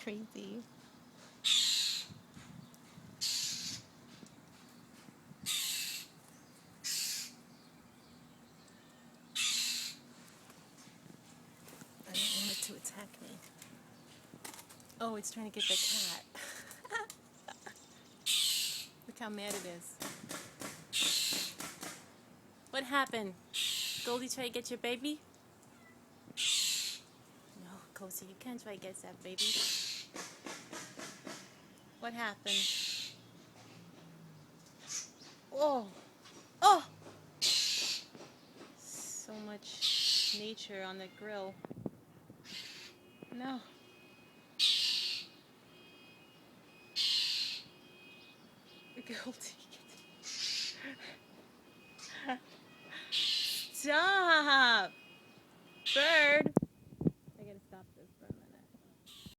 crazy. I don't want it to attack me. Oh, it's trying to get the cat. Look how mad it is. What happened? Goldie try to get your baby? No, Cozy, you can't try to get that baby. What happened? Oh! Oh! So much nature on the grill. No. Goldie.